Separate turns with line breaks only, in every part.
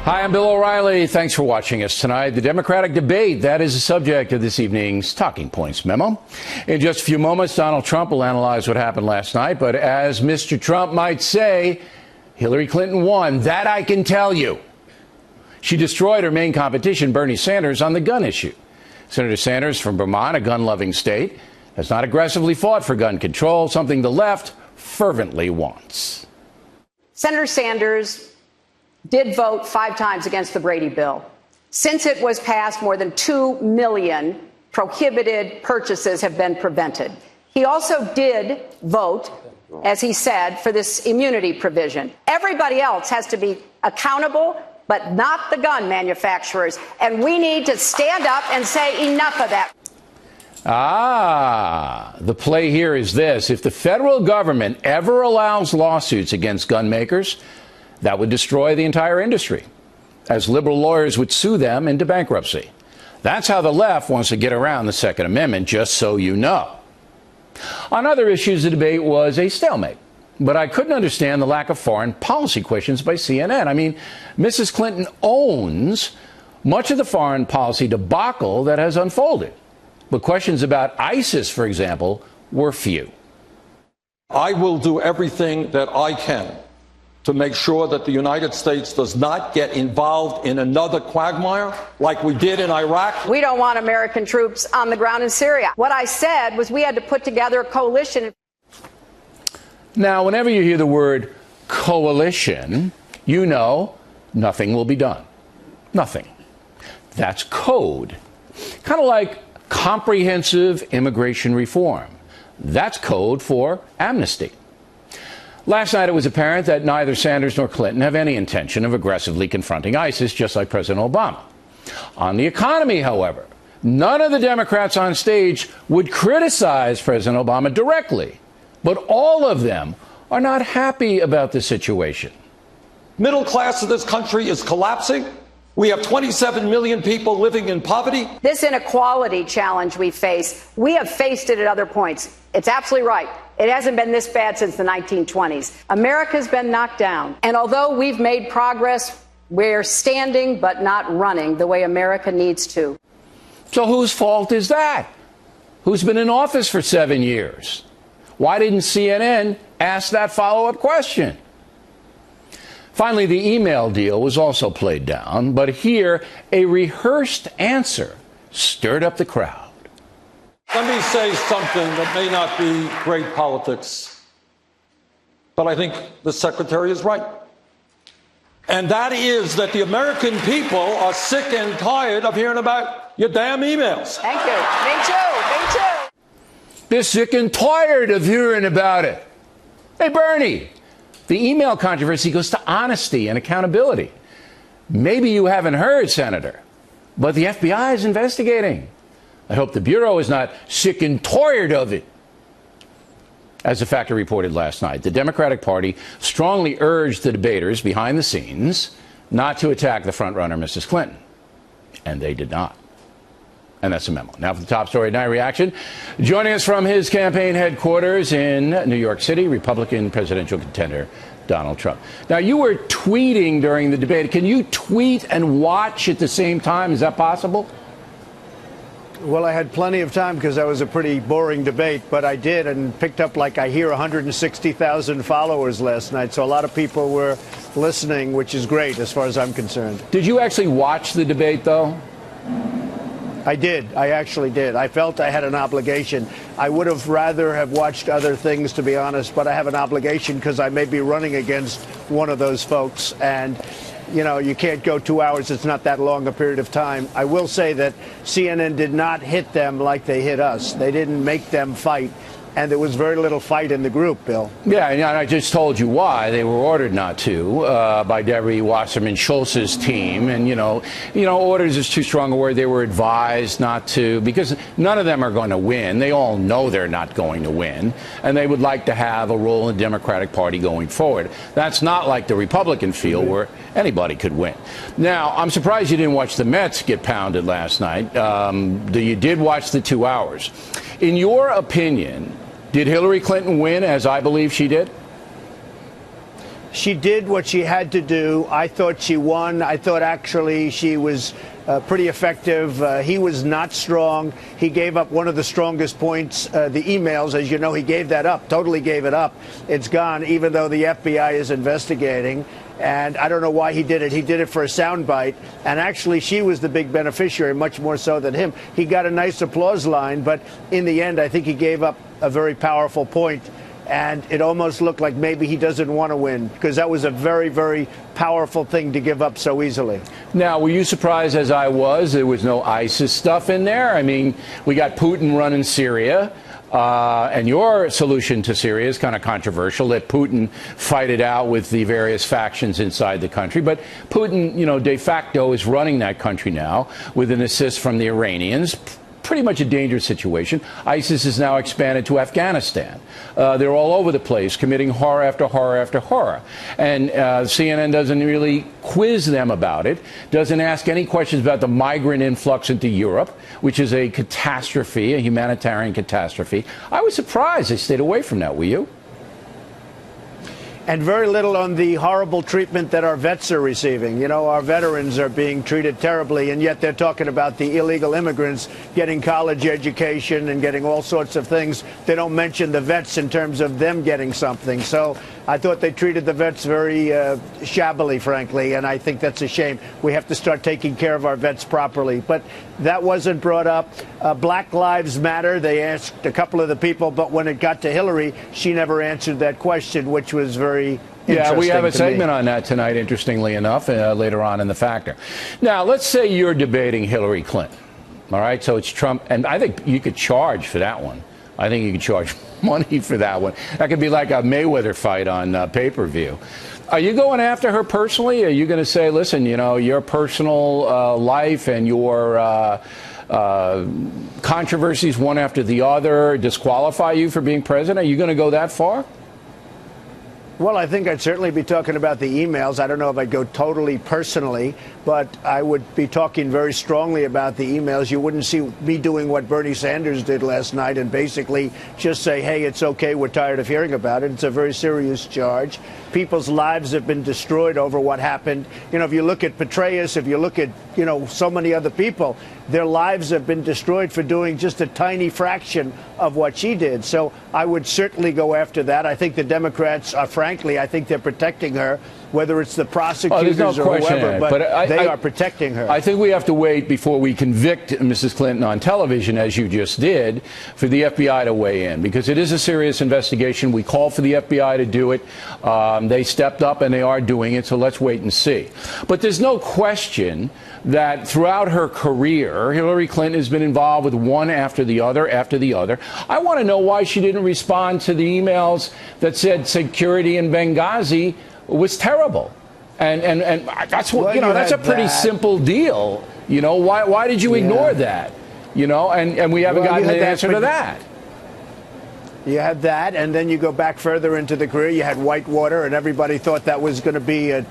Hi, I'm Bill O'Reilly. Thanks for watching us tonight. The Democratic debate, that is the subject of this evening's Talking Points memo. In just a few moments, Donald Trump will analyze what happened last night. But as Mr. Trump might say, Hillary Clinton won. That I can tell you. She destroyed her main competition, Bernie Sanders, on the gun issue. Senator Sanders from Vermont, a gun-loving state, has not aggressively fought for gun control, something the left fervently wants.
Senator Sanders did vote 5 times against the Brady bill. Since it was passed, more than 2 million prohibited purchases have been prevented. He also did vote, as he said, for this immunity provision. Everybody else has to be accountable, but not the gun manufacturers. And we need to stand up and say enough of that.
The play here is this. If the federal government ever allows lawsuits against gun makers, that would destroy the entire industry, as liberal lawyers would sue them into bankruptcy. That's how the left wants to get around the Second Amendment, just so you know. On other issues, the debate was a stalemate. But I couldn't understand the lack of foreign policy questions by CNN. I mean, Mrs. Clinton owns much of the foreign policy debacle that has unfolded. But questions about ISIS, for example, were few.
I will do everything that I can to make sure that the United States does not get involved in another quagmire like we did in Iraq.
We don't want American troops on the ground in Syria. What I said was we had to put together a coalition.
Now, whenever you hear the word coalition, you know nothing will be done. Nothing. That's code. Kind of like comprehensive immigration reform. That's code for amnesty. Last night, it was apparent that neither Sanders nor Clinton have any intention of aggressively confronting ISIS, just like President Obama. On the economy, however, none of the Democrats on stage would criticize President Obama directly, but all of them are not happy about the situation.
Middle class of this country is collapsing. We have 27 million people living in poverty.
This inequality challenge we face, we have faced it at other points. It's absolutely right. It hasn't been this bad since the 1920s. America's been knocked down. And although we've made progress, we're standing but not running the way America needs to.
So whose fault is that? Who's been in office for 7 years? Why didn't CNN ask that follow-up question? Finally, the email deal was also played down, but here, a rehearsed answer stirred up the crowd.
Let me say something that may not be great politics, but I think the secretary is right. And that is that the American people are sick and tired of hearing about your damn emails.
Thank you. Me too. Me too.
They're sick and tired of hearing about it. Hey, Bernie, the email controversy goes to honesty and accountability. Maybe you haven't heard, Senator, but the FBI is investigating. I hope the Bureau is not sick and tired of it. As the Factor reported last night, the Democratic Party strongly urged the debaters behind the scenes not to attack the frontrunner, Mrs. Clinton. And they did not. And that's the memo. Now for the top story tonight reaction. Joining us from his campaign headquarters in New York City, Republican presidential contender Donald Trump. Now, you were tweeting during the debate. Can you tweet and watch at the same time? Is that possible?
Well, I had plenty of time because that was a pretty boring debate, but I did and picked up, like I hear, 160,000 followers last night. So a lot of people were listening, which is great as far as I'm concerned.
Did you actually watch the debate, though?
I did. I actually did. I felt I had an obligation. I would have rather have watched other things, to be honest, but I have an obligation because I may be running against one of those folks. And you know, you can't go 2 hours. It's not that long a period of time. I will say that CNN did not hit them like they hit us. They didn't make them fight. And there was very little fight in the group, Bill.
Yeah, and I just told you why. They were ordered not to by Debbie Wasserman Schultz's team. And, you know, orders is too strong a word. They were advised not to, because none of them are going to win. They all know they're not going to win. And they would like to have a role in the Democratic Party going forward. That's not like the Republican field where anybody could win. Now, I'm surprised you didn't watch the Mets get pounded last night. You did watch the 2 hours. In your opinion, did Hillary Clinton win as I believe she did?
She did what she had to do. I thought she won. I thought actually she was pretty effective. He was not strong. He gave up one of the strongest points, the emails. As you know, he gave that up, totally gave it up. It's gone, even though the FBI is investigating. And I don't know why he did it. He did it for a soundbite. And actually, she was the big beneficiary, much more so than him. He got a nice applause line, but in the end, I think he gave up a very powerful point. And it almost looked like maybe he doesn't want to win, because that was a very, very powerful thing to give up so easily.
Now, were you surprised, as I was, there was no ISIS stuff in there? I mean, we got Putin running Syria. And your solution to Syria is kind of controversial. Let Putin fight it out with the various factions inside the country. But Putin, de facto is running that country now with an assist from the Iranians. Pretty much a dangerous situation. ISIS is now expanded to Afghanistan. They're all over the place, committing horror after horror after horror. And CNN doesn't really quiz them about it, doesn't ask any questions about the migrant influx into Europe, which is a catastrophe, a humanitarian catastrophe. I was surprised they stayed away from that. Were you?
And very little on the horrible treatment that our vets are receiving. Our veterans are being treated terribly, and yet they're talking about the illegal immigrants getting college education and getting all sorts of things. They don't mention the vets in terms of them getting something. So I thought they treated the vets very shabbily, frankly, and I think that's a shame. We have to start taking care of our vets properly. But that wasn't brought up. Black Lives Matter, they asked a couple of the people, but when it got to Hillary, she never answered that question, which was very
yeah, we have a segment on that tonight, interestingly enough, later on in The Factor. Now, let's say you're debating Hillary Clinton. All right, so it's Trump, and I think you could charge for that one. I think you could charge money for that one. That could be like a Mayweather fight on pay-per-view. Are you going after her personally? Are you going to say, listen, your personal life and your controversies one after the other disqualify you for being president? Are you going to go that far?
Well, I think I'd certainly be talking about the emails. I don't know if I'd go totally personally, but I would be talking very strongly about the emails. You wouldn't see me doing what Bernie Sanders did last night and basically just say, hey, it's okay, we're tired of hearing about it. It's a very serious charge. People's lives have been destroyed over what happened. If you look at Petraeus, if you look at, so many other people, their lives have been destroyed for doing just a tiny fraction of what she did. So I would certainly go after that. I think the Democrats are, frankly, I think they're protecting her, whether it's the prosecutors or whoever, but they are protecting her.
I think we have to wait before we convict Mrs. Clinton on television, as you just did, for the FBI to weigh in, because it is a serious investigation. We called for the FBI to do it. They stepped up, and they are doing it, so let's wait and see. But there's no question that throughout her career, Hillary Clinton has been involved with one after the other after the other. I want to know why she didn't respond to the emails that said security in Benghazi was terrible. And that's what, that's a pretty simple deal. Why did you ignore that? And we haven't gotten an answer to that.
You had that, and then you go back further into the career. You had Whitewater, and everybody thought that was going to be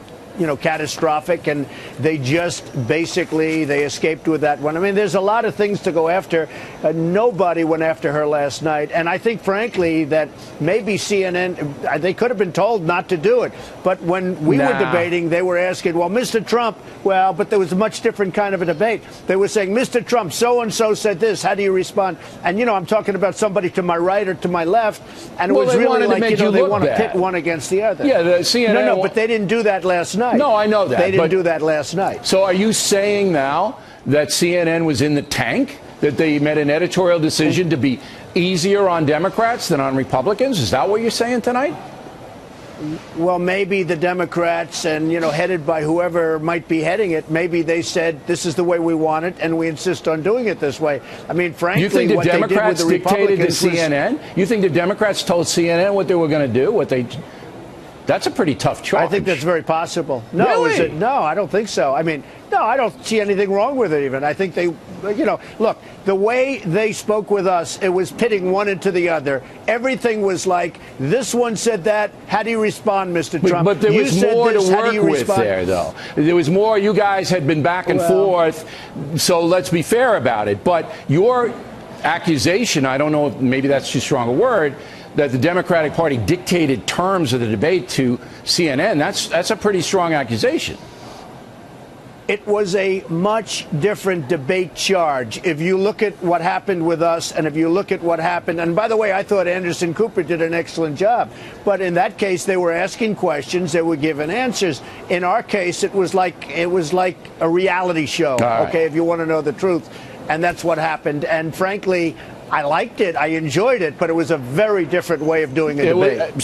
catastrophic, and they just basically they escaped with that one. I mean, there's a lot of things to go after. Nobody went after her last night, and I think, frankly, that maybe CNN, they could have been told not to do it. But when we were debating, they were asking, well, Mr. Trump, but there was a much different kind of a debate. They were saying, Mr. Trump, so-and-so said this. How do you respond? And, I'm talking about somebody to my right or to my left, and it was really like, they want to pit one against the other.
Yeah, the CNN.
No, but they didn't do that last night.
No, I know that.
They didn't do that last night.
So are you saying now that CNN was in the tank, that they made an editorial decision to be easier on Democrats than on Republicans? Is that what you're saying tonight?
Well, maybe the Democrats and, headed by whoever might be heading it, maybe they said this is the way we want it and we insist on doing it this way. I mean, frankly,
you think the
what
Democrats
they did with the
dictated to
Republicans
CNN? You think the Democrats told CNN what they were going to do? That's a pretty tough charge.
I think that's very possible. No,
really?
No, I don't think so. I mean, no, I don't see anything wrong with it even. I think they, look, the way they spoke with us, it was pitting one into the other. Everything was like, this one said that. How do you respond, Mr. Trump?
But there was more to work with there, though. There was more. You guys had been back and forth, so let's be fair about it. But your accusation, I don't know if maybe that's too strong a word, that the Democratic Party dictated terms of the debate to CNN. That's a pretty strong accusation.
It was a much different debate charge. If you look at what happened with us, and if you look at what happened, and by the way, I thought Anderson Cooper did an excellent job. But in that case, they were asking questions, they were given answers. In our case, it was like a reality show.
Right.
Okay, if you want to know the truth, and that's what happened. And frankly, I liked it, I enjoyed it, but it was a very different way of doing a debate.